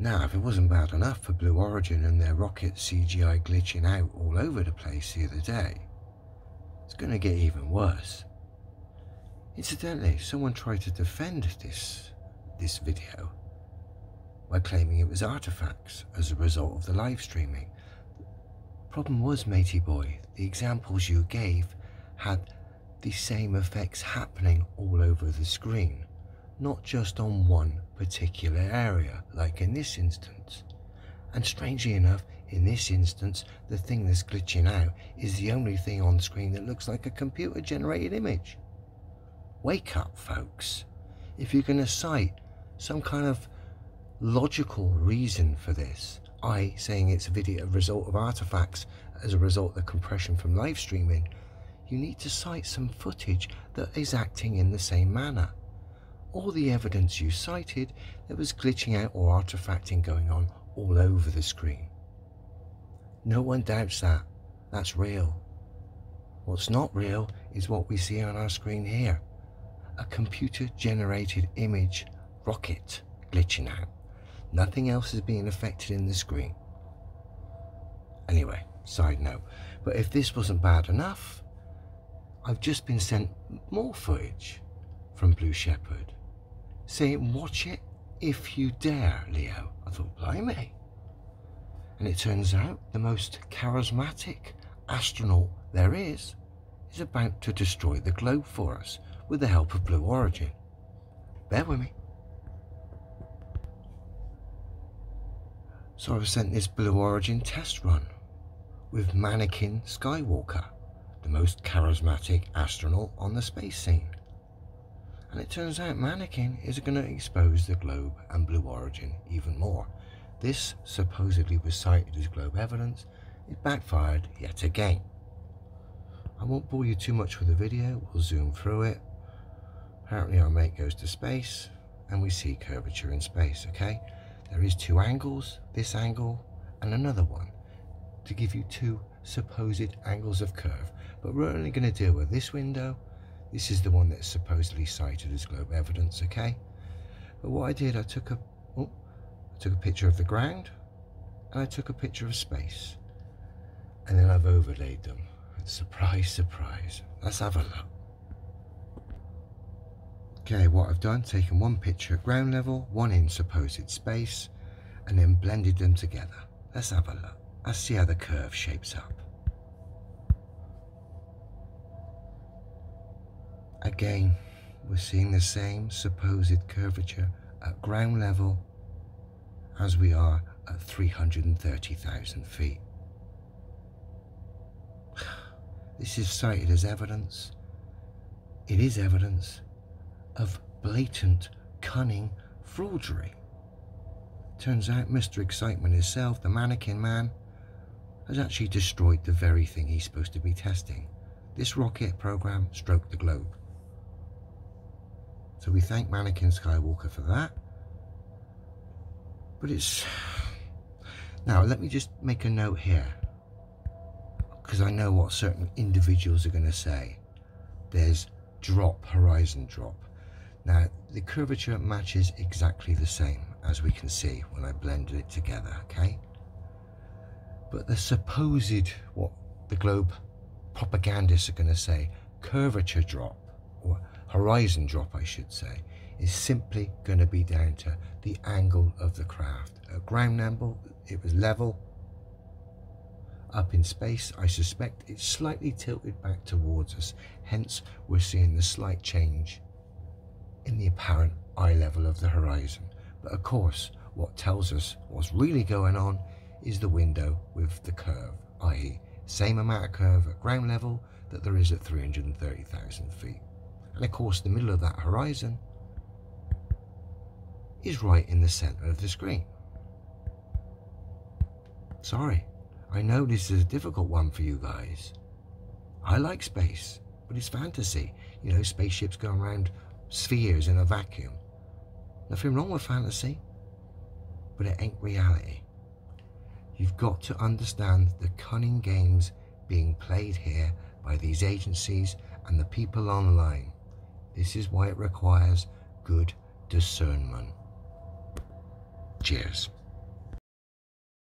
Now, if it wasn't bad enough for Blue Origin and their rocket CGI glitching out all over the place the other day, it's going to get even worse. Incidentally, someone tried to defend this video by claiming it was artifacts as a result of the live streaming. Problem was, matey boy, the examples you gave had the same effects happening all over the screen, not just on one particular area, like in this instance. And strangely enough, in this instance, the thing that's glitching out is the only thing on screen that looks like a computer-generated image. Wake up, folks. If you're going to cite some kind of logical reason for this, saying it's a result of artifacts as a result of the compression from live streaming, you need to cite some footage that is acting in the same manner. All the evidence you cited, there was glitching out or artifacting going on all over the screen. No one doubts that. That's real. What's not real is what we see on our screen here. A computer-generated image rocket glitching out. Nothing else is being affected in the screen. Anyway, side note. But if this wasn't bad enough, I've just been sent more footage from Blue Shepard saying, watch it if you dare, Leo. I thought, blimey. And it turns out the most charismatic astronaut there is about to destroy the globe for us with the help of Blue Origin. Bear with me. So I was sent this Blue Origin test run with Mannequin Skywalker, the most charismatic astronaut on the space scene. And it turns out Mannequin is going to expose the globe and Blue Origin even more. This supposedly was cited as globe evidence. It backfired yet again. I won't bore you too much with the video, we'll zoom through it. Apparently our mate goes to space and we see curvature in space, okay? There is two angles, this angle and another one, to give you two supposed angles of curve. But we're only going to deal with this window. This is the one that's supposedly cited as globe evidence, okay? But what I did, I took a picture of the ground and I took a picture of space. And then I've overlaid them. And surprise, surprise. Let's have a look. Okay, what I've done, taken one picture at ground level, one in supposed space, and then blended them together. Let's have a look. Let's see how the curve shapes up. Again, we're seeing the same supposed curvature at ground level as we are at 330,000 feet. This is cited as evidence. It is evidence of blatant, cunning fraudery. Turns out Mr. Excitement himself, the Mannequin Man, has actually destroyed the very thing he's supposed to be testing. This rocket program stroked the globe. So we thank Mannequin Skywalker for that. But it's... Now, let me just make a note here, because I know what certain individuals are going to say. There's drop, horizon drop. Now, the curvature matches exactly the same, as we can see when I blended it together, okay? But the supposed, what the globe propagandists are going to say, curvature drop, or horizon drop I should say, is simply going to be down to the angle of the craft. At ground level, it was level. Up in space, I suspect it's slightly tilted back towards us, hence we're seeing the slight change in the apparent eye level of the horizon. But of course, what tells us what's really going on is the window with the curve, i.e. same amount of curve at ground level that there is at 330,000 feet. And of course, the middle of that horizon is right in the center of the screen. Sorry, I know this is a difficult one for you guys. I like space, but it's fantasy. You know, spaceships going around spheres in a vacuum. Nothing wrong with fantasy, but it ain't reality. You've got to understand the cunning games being played here by these agencies and the people online. This is why it requires good discernment. Cheers.